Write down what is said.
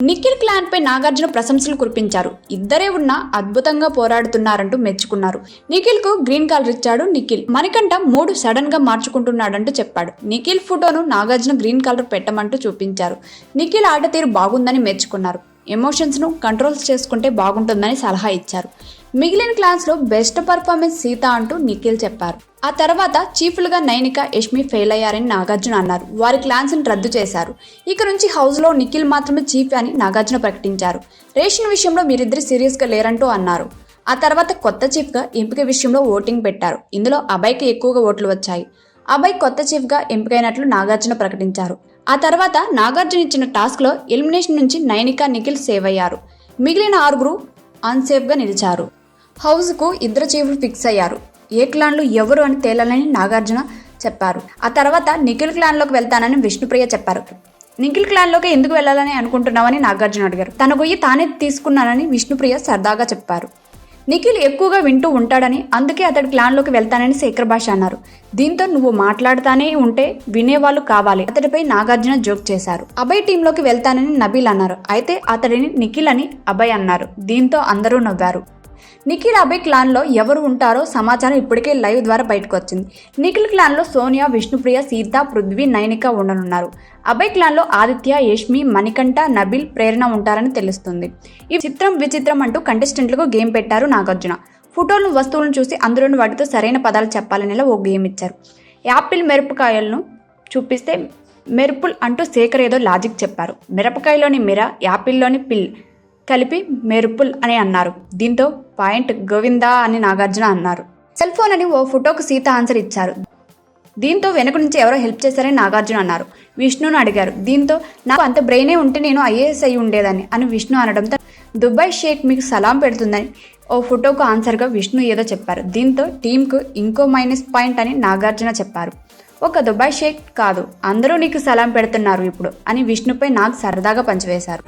Nikhil clan పై నాగార్జున ప్రశంసలు కురిపించారు. ఇద్దరే ఉన్నా అద్భుతంగా పోరాడుతున్నారంటూ మెచ్చుకున్నారు. నిఖిల్ కు గ్రీన్ కలర్ ఇచ్చాడు నిఖిల్. మణికంఠ మూడు సడన్ గా మార్చుకుంటున్నాడంటూ చెప్పాడు. నిఖిల్ ఫోటోను నాగార్జున గ్రీన్ కలర్ పెట్టమంటూ చూపించారు. నిఖిల్ ఆట తీరు బాగుందని మెచ్చుకున్నారు. ఎమోషన్స్ ను కంట్రోల్స్ చేసుకుంటే బాగుంటుందని సలహా ఇచ్చారు. మిగిలిన క్లాన్స్ లో బెస్ట్ పర్ఫార్మెన్స్ సీత అంటూ నిఖిల్ చెప్పారు. ఆ తర్వాత చీఫ్లుగా నైనిక, యష్మి ఫెయిల్ అయ్యారని నాగార్జున అన్నారు. వారి క్లాన్స్ ని రద్దు చేశారు. ఇక నుంచి హౌస్ లో నిఖిల్ మాత్రమే చీఫ్ అని నాగార్జున ప్రకటించారు. రేషన్ విషయంలో మీరిద్దరు సీరియస్ గా లేరంటూ అన్నారు. ఆ తర్వాత కొత్త చీఫ్ గా ఎంపిక విషయంలో ఓటింగ్ పెట్టారు. ఇందులో అభయ్కి ఎక్కువగా ఓట్లు వచ్చాయి. అభయ్ కొత్త చీఫ్ గా ఎంపికైనట్లు నాగార్జున ప్రకటించారు. ఆ తర్వాత నాగార్జున ఇచ్చిన టాస్క్ లో ఎలిమినేషన్ నుంచి నైనిక, నిఖిల్ సేవ్ అయ్యారు. మిగిలిన 6 అన్సేఫ్ గా నిలిచారు. హౌస్ కు 2 చీఫ్లు ఫిక్స్ అయ్యారు. ఏ క్లాన్లు ఎవరు అని తేలాలని నాగార్జున చెప్పారు. ఆ తర్వాత నిఖిల్ క్లాన్ లోకి వెళ్తానని విష్ణుప్రియ చెప్పారు. నిఖిల్ క్లాన్ లోకి ఎందుకు వెళ్లాలని అనుకుంటున్నామని నాగార్జున అడిగారు. తన గొయ్యి తానే తీసుకున్నానని విష్ణుప్రియ సరదాగా చెప్పారు. నిఖిల్ ఎక్కువగా వింటూ ఉంటాడని, అందుకే అతడి క్లాన్లోకి వెళ్తానని శేఖర్ భాష అన్నారు. దీంతో నువ్వు మాట్లాడుతానే ఉంటే వినేవాళ్ళు కావాలి, అతడిపై నాగార్జున జోక్ చేశారు. అభయ్ టీంలోకి వెళ్తానని నబీల్ అన్నారు. అయితే అతడిని నిఖిల్ అని అభయ్ అన్నారు. దీంతో అందరూ నవ్వారు. నిఖిల్, అభయ్ క్లాన్లో ఎవరు ఉంటారో సమాచారం ఇప్పటికే లైవ్ ద్వారా బయటకు వచ్చింది. నిఖిల్ క్లాన్లో సోనియా, విష్ణుప్రియ, సీత, పృథ్వీ, నైనిక ఉండనున్నారు. అభయ్ క్లాన్లో ఆదిత్య, యష్మి, మణికంఠ, నబీల్, ప్రేరణ ఉంటారని తెలుస్తుంది. ఈ చిత్రం విచిత్రం అంటూ కంటెస్టెంట్లకు గేమ్ పెట్టారు నాగార్జున. ఫోటోలను, వస్తువులను చూసి అందులోని వాటితో సరైన పదాలు చెప్పాలనేలా ఓ గేమ్ ఇచ్చారు. యాపిల్ మిరపకాయలను చూపిస్తే మెరుపుల్ అంటూ శేఖర్ ఏదో లాజిక్ చెప్పారు. మిరపకాయలోని మిర, యాపిల్లోని పిల్ కలిపి మెరుపుల్ అని అన్నారు. దీంతో పాయింట్ గోవిందా అని నాగార్జున అన్నారు. సెల్ ఫోన్ అని ఓ ఫోటోకు సీత ఆన్సర్ ఇచ్చారు. దీంతో వెనుక నుంచి ఎవరో హెల్ప్ చేశారని నాగార్జున అన్నారు. విష్ణును అడిగారు. దీంతో నాకు అంత బ్రెయినే ఉంటే నేను ఐఏఎస్ అయి ఉండేదాన్ని అని విష్ణు అనడంతో దుబాయ్ షేక్ మీకు సలాం పెడుతుందని ఓ ఫోటోకు ఆన్సర్గా విష్ణు ఏదో చెప్పారు. దీంతో టీంకు ఇంకో -పాయింట్ అని నాగార్జున చెప్పారు. ఒక దుబాయ్ షేక్ కాదు, అందరూ నీకు సలాం పెడుతున్నారు ఇప్పుడు అని విష్ణుపై నాగ్ సరదాగా పంచివేశారు.